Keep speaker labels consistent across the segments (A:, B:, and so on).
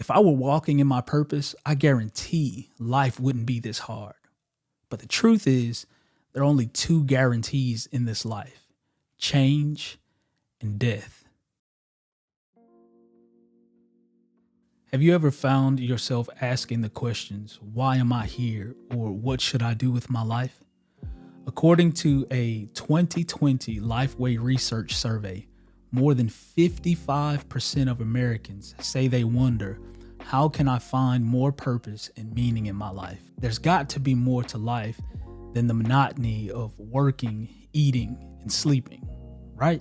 A: If I were walking in my purpose, I guarantee life wouldn't be this hard. But the truth is, there are only two guarantees in this life: change and death. Have you ever found yourself asking the questions, why am I here, or what should I do with my life? According to a 2020 Lifeway Research survey, more than 55% of Americans say they wonder, how can I find more purpose and meaning in my life? There's got to be more to life than the monotony of working, eating, and sleeping, right?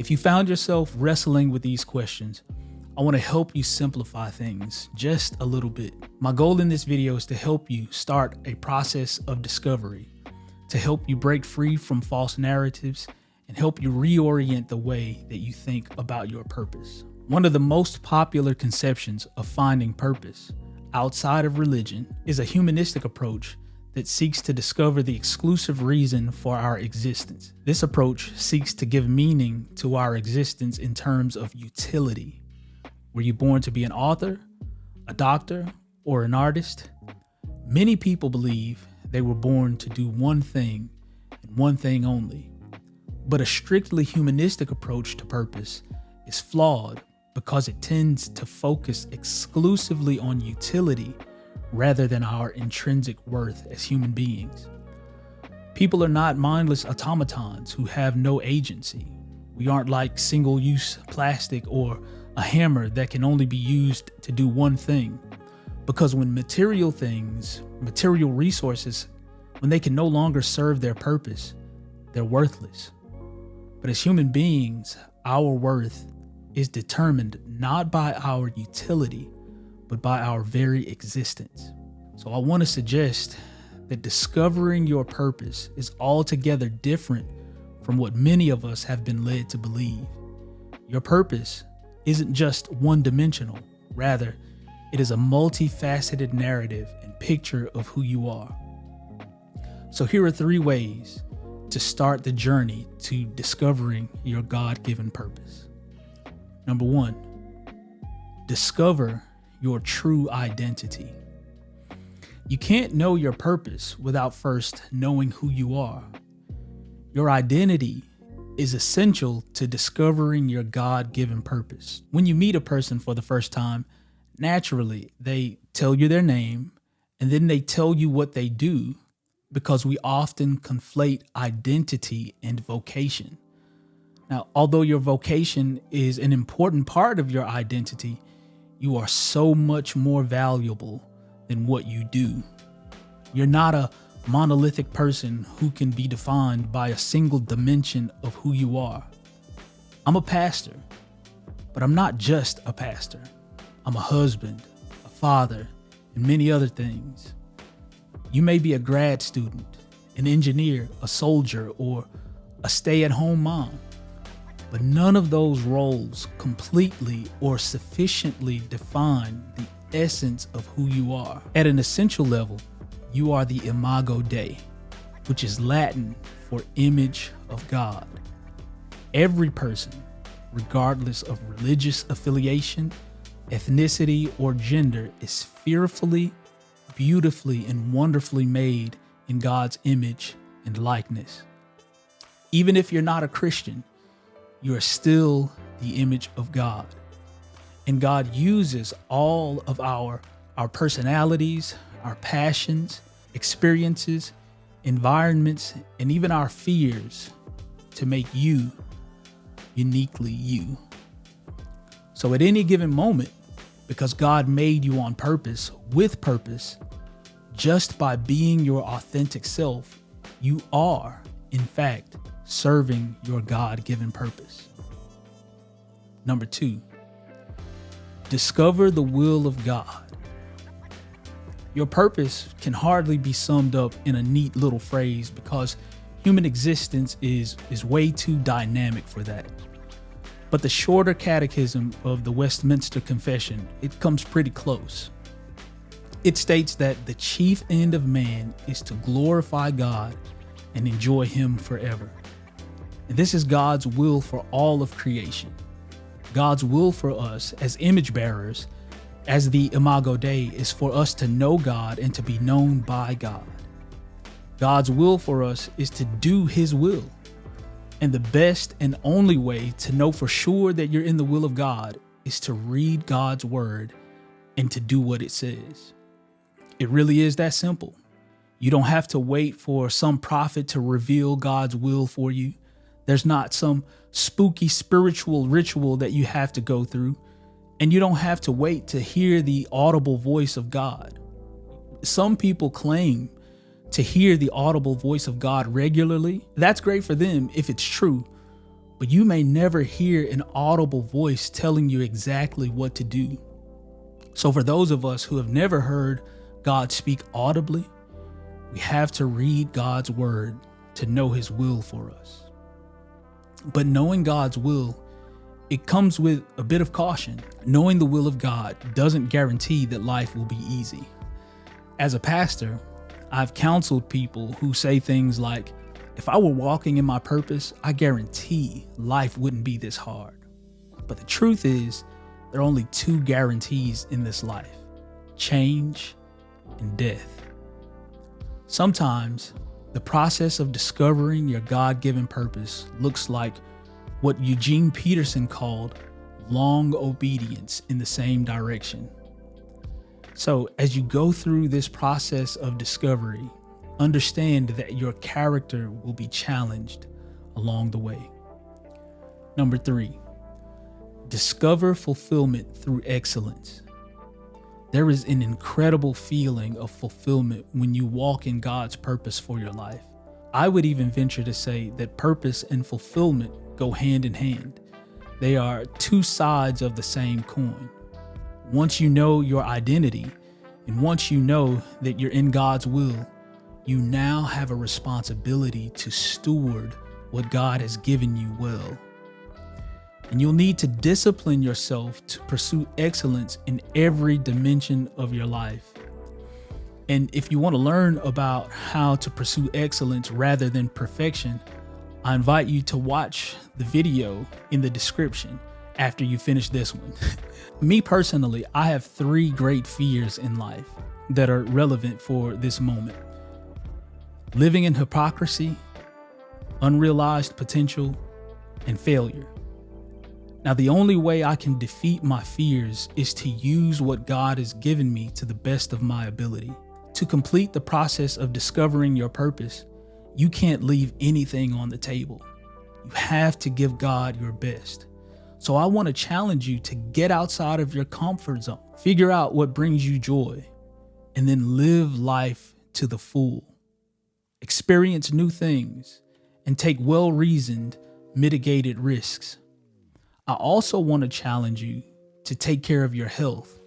A: If you found yourself wrestling with these questions, I want to help you simplify things just a little bit. My goal in this video is to help you start a process of discovery, to help you break free from false narratives, and help you reorient the way that you think about your purpose. One of the most popular conceptions of finding purpose outside of religion is a humanistic approach that seeks to discover the exclusive reason for our existence. This approach seeks to give meaning to our existence in terms of utility. Were you born to be an author, a doctor, or an artist? Many people believe they were born to do one thing and one thing only. But a strictly humanistic approach to purpose is flawed because it tends to focus exclusively on utility rather than our intrinsic worth as human beings. People are not mindless automatons who have no agency. We aren't like single-use plastic or a hammer that can only be used to do one thing. Because when material things, material resources, when they can no longer serve their purpose, they're worthless. But as human beings, our worth is determined not by our utility, but by our very existence. So I want to suggest that discovering your purpose is altogether different from what many of us have been led to believe. Your purpose isn't just one-dimensional. Rather, it is a multifaceted narrative and picture of who you are. So here are 3 ways to start the journey to discovering your God-given purpose. Number 1, discover your true identity. You can't know your purpose without first knowing who you are. Your identity is essential to discovering your God-given purpose. When you meet a person for the first time, naturally, they tell you their name and then they tell you what they do, because we often conflate identity and vocation. Now, although your vocation is an important part of your identity, you are so much more valuable than what you do. You're not a monolithic person who can be defined by a single dimension of who you are. I'm a pastor, but I'm not just a pastor. I'm a husband, a father, and many other things. You may be a grad student, an engineer, a soldier, or a stay-at-home mom, but none of those roles completely or sufficiently define the essence of who you are. At an essential level, you are the imago Dei, which is Latin for image of God. Every person, regardless of religious affiliation, ethnicity, or gender, is fearfully, beautifully, and wonderfully made in God's image and likeness. Even if you're not a Christian, you are still the image of God. And God uses all of our personalities, our passions, experiences, environments, and even our fears to make you uniquely you. So at any given moment, because God made you on purpose, with purpose, just by being your authentic self, you are, in fact, serving your God-given purpose. Number 2, discover the will of God. Your purpose can hardly be summed up in a neat little phrase because human existence is way too dynamic for that. But the shorter catechism of the Westminster Confession, it comes pretty close. It states that the chief end of man is to glorify God and enjoy Him forever. And this is God's will for all of creation. God's will for us as image bearers as the Imago Dei is for us to know God and to be known by God. God's will for us is to do His will. And the best and only way to know for sure that you're in the will of God is to read God's word and to do what it says. It really is that simple. You don't have to wait for some prophet to reveal God's will for you. There's not some spooky spiritual ritual that you have to go through. And you don't have to wait to hear the audible voice of God. Some people claim to hear the audible voice of God regularly. That's great for them if it's true, but you may never hear an audible voice telling you exactly what to do. So for those of us who have never heard God speak audibly, we have to read God's word to know His will for us. But knowing God's will, it comes with a bit of caution. Knowing the will of God doesn't guarantee that life will be easy. As a pastor, I've counseled people who say things like, if I were walking in my purpose, I guarantee life wouldn't be this hard. But the truth is, there are only two guarantees in this life: change and death. Sometimes the process of discovering your God-given purpose looks like what Eugene Peterson called long obedience in the same direction. So as you go through this process of discovery, understand that your character will be challenged along the way. Number 3, discover fulfillment through excellence. There is an incredible feeling of fulfillment when you walk in God's purpose for your life. I would even venture to say that purpose and fulfillment go hand in hand. They are two sides of the same coin. Once you know your identity, and once you know that you're in God's will, you now have a responsibility to steward what God has given you well. And you'll need to discipline yourself to pursue excellence in every dimension of your life. And if you want to learn about how to pursue excellence rather than perfection, I invite you to watch the video in the description after you finish this one. Me personally, I have 3 great fears in life that are relevant for this moment: living in hypocrisy, unrealized potential, and failure. Now, the only way I can defeat my fears is to use what God has given me to the best of my ability. To complete the process of discovering your purpose, you can't leave anything on the table. You have to give God your best. So I want to challenge you to get outside of your comfort zone, figure out what brings you joy, and then live life to the full. Experience new things and take well-reasoned, mitigated risks. I also want to challenge you to take care of your health.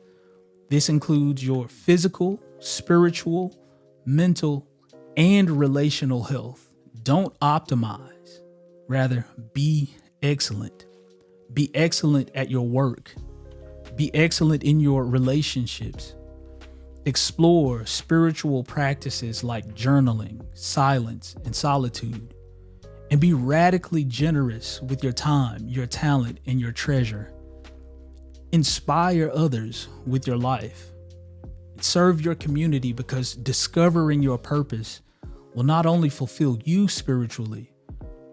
A: This includes your physical, spiritual, mental, and relational health. Don't optimize. Rather, be excellent. Be excellent at your work. Be excellent in your relationships. Explore spiritual practices like journaling, silence, and solitude. And be radically generous with your time, your talent, and your treasure. Inspire others with your life. Serve your community, because discovering your purpose will not only fulfill you spiritually,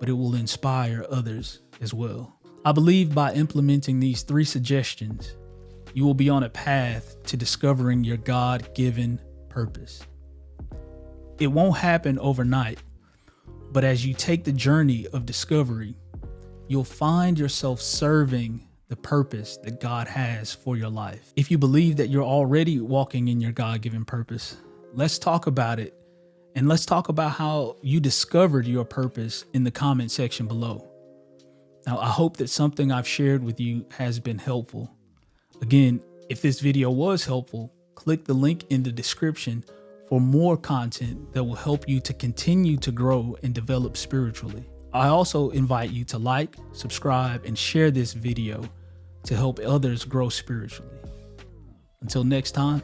A: but it will inspire others as well. I believe by implementing these 3 suggestions, you will be on a path to discovering your God-given purpose. It won't happen overnight, but as you take the journey of discovery, you'll find yourself serving the purpose that God has for your life. If you believe that you're already walking in your God-given purpose, let's talk about it. And let's talk about how you discovered your purpose in the comment section below. Now, I hope that something I've shared with you has been helpful. Again, if this video was helpful, click the link in the description for more content that will help you to continue to grow and develop spiritually. I also invite you to like, subscribe, and share this video to help others grow spiritually. Until next time,